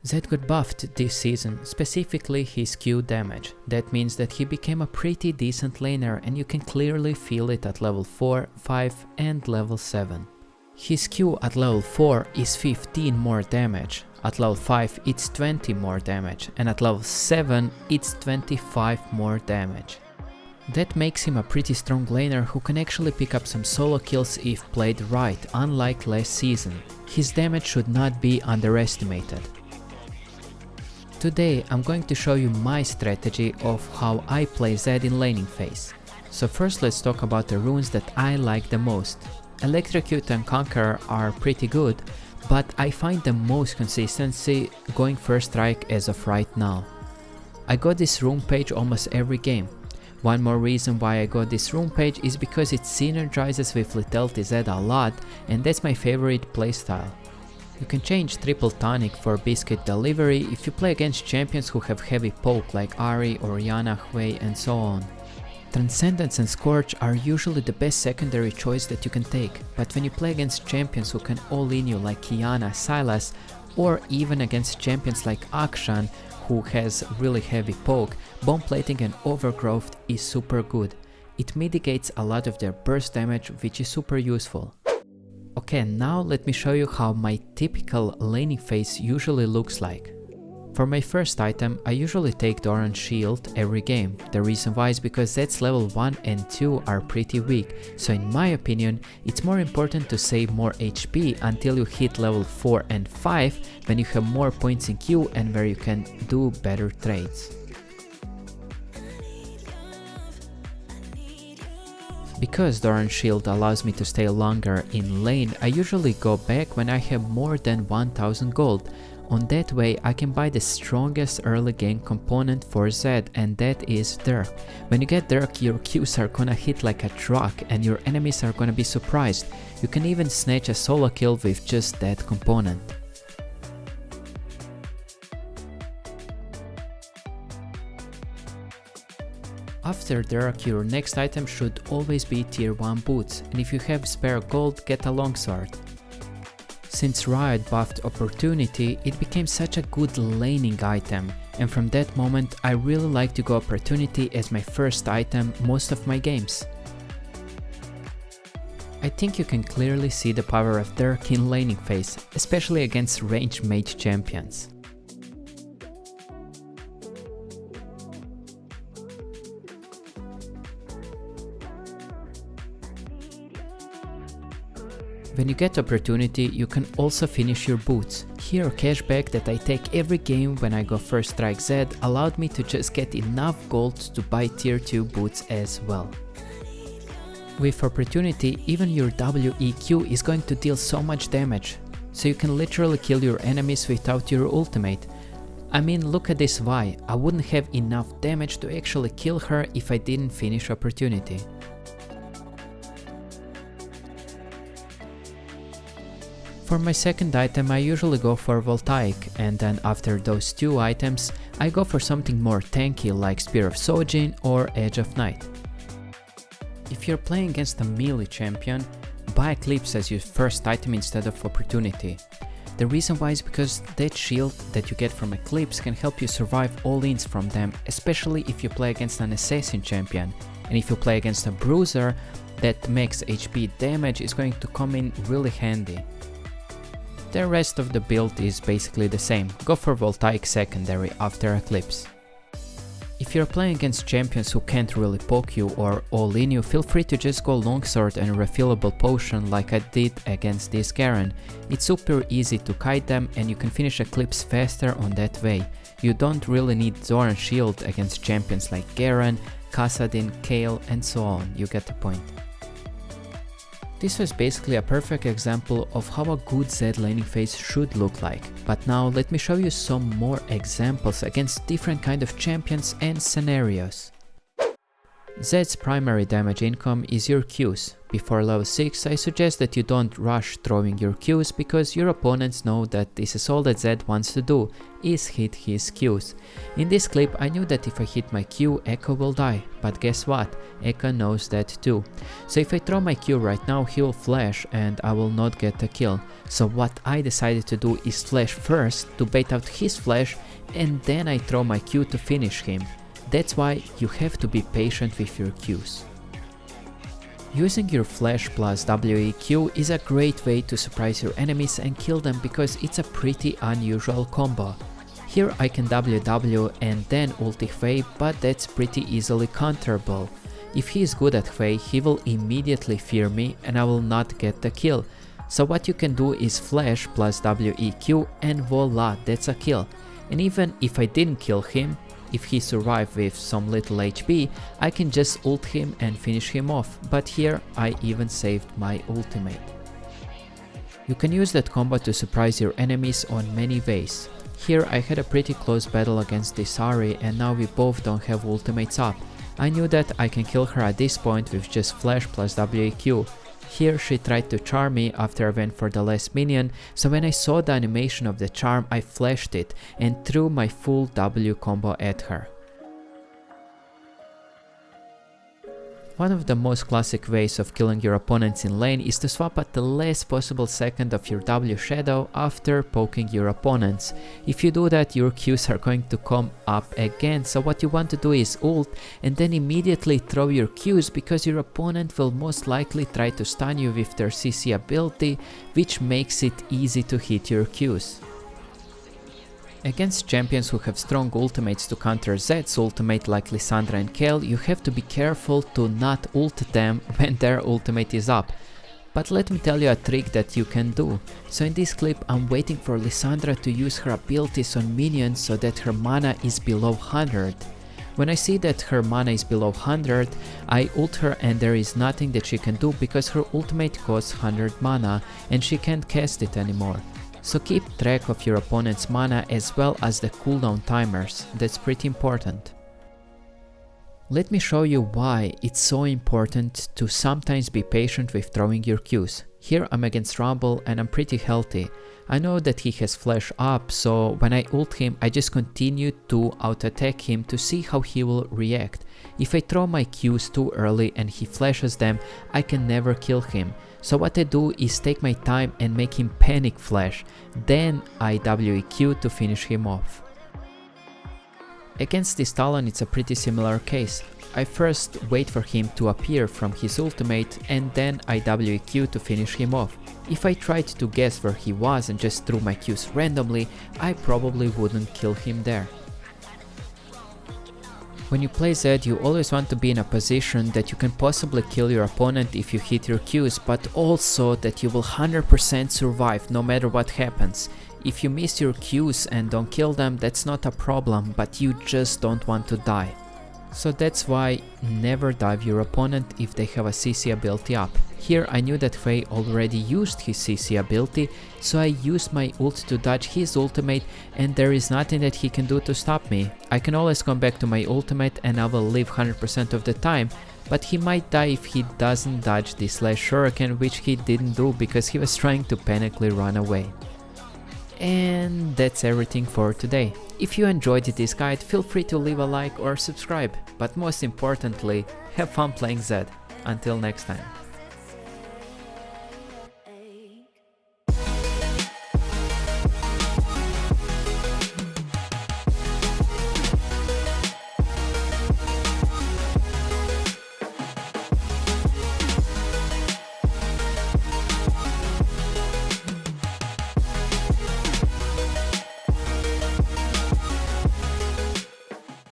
Zed got buffed this season, specifically his Q damage. That means that he became a pretty decent laner and you can clearly feel it at level 4, 5 and level 7. His Q at level 4 is 15 more damage, at level 5 it's 20 more damage, and at level 7 it's 25 more damage. That makes him a pretty strong laner who can actually pick up some solo kills if played right, unlike last season. His damage should not be underestimated. Today I'm going to show you my strategy of how I play Zed in laning phase. So first let's talk about the runes that I like the most. Electrocute and Conqueror are pretty good, but I find the most consistency going First Strike as of right now. I got this rune page almost every game. One more reason why I got this rune page is because it synergizes with Lethality Zed a lot, and that's my favorite playstyle. You can change Triple Tonic for Biscuit Delivery if you play against champions who have heavy poke like Ahri, Orianna, Hui and so on. Transcendence and Scorch are usually the best secondary choice that you can take, but when you play against champions who can all-in you like Qiyana, Sylas, or even against champions like Akshan who has really heavy poke, Bomb Plating and Overgrowth is super good. It mitigates a lot of their burst damage, which is super useful. Okay, now let me show you how my typical laning phase usually looks like. For my first item, I usually take Doran's Shield every game. The reason why is because Zed's level 1 and 2 are pretty weak, so in my opinion, it's more important to save more HP until you hit level 4 and 5 when you have more points in Q and where you can do better trades. Because Doran's Shield allows me to stay longer in lane, I usually go back when I have more than 1000 gold. On that way I can buy the strongest early game component for Zed, and that is Dirk. When you get Dirk, your Qs are gonna hit like a truck and your enemies are gonna be surprised. You can even snatch a solo kill with just that component. After Dirk, your next item should always be tier 1 boots, and if you have spare gold, get a longsword. Since Riot buffed Opportunity, it became such a good laning item, and from that moment I really like to go Opportunity as my first item most of my games. I think you can clearly see the power of Dirk in laning phase, especially against ranged mage champions. When you get Opportunity, you can also finish your boots. Here, cashback that I take every game when I go First Strike Zed allowed me to just get enough gold to buy tier 2 boots as well. With Opportunity, even your WEQ is going to deal so much damage, so you can literally kill your enemies without your ultimate. I mean, look at this Vi, I wouldn't have enough damage to actually kill her if I didn't finish Opportunity. For my second item I usually go for Voltaic, and then after those two items I go for something more tanky like Spear of Sojin or Edge of Night. If you're playing against a melee champion, buy Eclipse as your first item instead of Opportunity. The reason why is because that shield that you get from Eclipse can help you survive all-ins from them, especially if you play against an assassin champion, and if you play against a bruiser, that max HP damage is going to come in really handy. The rest of the build is basically the same, go for Voltaic secondary after Eclipse. If you're playing against champions who can't really poke you or all-in you, feel free to just go Longsword and Refillable Potion like I did against this Garen. It's super easy to kite them and you can finish Eclipse faster on that way. You don't really need Doran's Shield against champions like Garen, Kassadin, Kayle and so on, you get the point. This was basically a perfect example of how a good Zed laning phase should look like, but now let me show you some more examples against different kind of champions and scenarios. Zed's primary damage income is your Qs. Before level 6, I suggest that you don't rush throwing your Qs because your opponents know that this is all that Zed wants to do, is hit his Qs. In this clip I knew that if I hit my Q, Echo will die, but guess what, Echo knows that too. So if I throw my Q right now, he will flash and I will not get a kill. So what I decided to do is flash first to bait out his flash, and then I throw my Q to finish him. That's why you have to be patient with your Qs. Using your flash plus WEQ is a great way to surprise your enemies and kill them because it's a pretty unusual combo. Here I can WW and then ulti Hwei, but that's pretty easily counterable. If he is good at Hwei, he will immediately fear me and I will not get the kill. So what you can do is flash plus WEQ and voila, that's a kill. And even if I didn't kill him, if he survived with some little HP, I can just ult him and finish him off, but here I even saved my ultimate. You can use that combo to surprise your enemies on many ways. Here I had a pretty close battle against this Ahri and now we both don't have ultimates up. I knew that I can kill her at this point with just flash plus WEQ. Here she tried to charm me after I went for the last minion, so when I saw the animation of the charm I flashed it and threw my full W combo at her. One of the most classic ways of killing your opponents in lane is to swap at the last possible second of your W shadow after poking your opponents. If you do that, your Qs are going to come up again, so what you want to do is ult and then immediately throw your Qs because your opponent will most likely try to stun you with their CC ability, which makes it easy to hit your Qs. Against champions who have strong ultimates to counter Zed's ultimate like Lissandra and Kayle, you have to be careful to not ult them when their ultimate is up. But let me tell you a trick that you can do. So in this clip I'm waiting for Lissandra to use her abilities on minions so that her mana is below 100. When I see that her mana is below 100, I ult her and there is nothing that she can do because her ultimate costs 100 mana and she can't cast it anymore. So keep track of your opponent's mana as well as the cooldown timers, that's pretty important. Let me show you why it's so important to sometimes be patient with throwing your Qs. Here I'm against Rumble and I'm pretty healthy. I know that he has flash up, so when I ult him I just continue to out-attack him to see how he will react. If I throw my Qs too early and he flashes them, I can never kill him. So what I do is take my time and make him panic flash, then I WEQ to finish him off. Against this Talon it's a pretty similar case. I first wait for him to appear from his ultimate and then I WEQ to finish him off. If I tried to guess where he was and just threw my Qs randomly, I probably wouldn't kill him there. When you play Zed, you always want to be in a position that you can possibly kill your opponent if you hit your Qs, but also that you will 100% survive no matter what happens. If you miss your Qs and don't kill them, that's not a problem, but you just don't want to die. So that's why never dive your opponent if they have a CC ability up. Here I knew that Hwei already used his CC ability, so I used my ult to dodge his ultimate and there is nothing that he can do to stop me. I can always come back to my ultimate and I will live 100% of the time, but he might die if he doesn't dodge this last shuriken, which he didn't do because he was trying to panically run away. And that's everything for today. If you enjoyed this guide, feel free to leave a like or subscribe, but most importantly, have fun playing Zed. Until next time.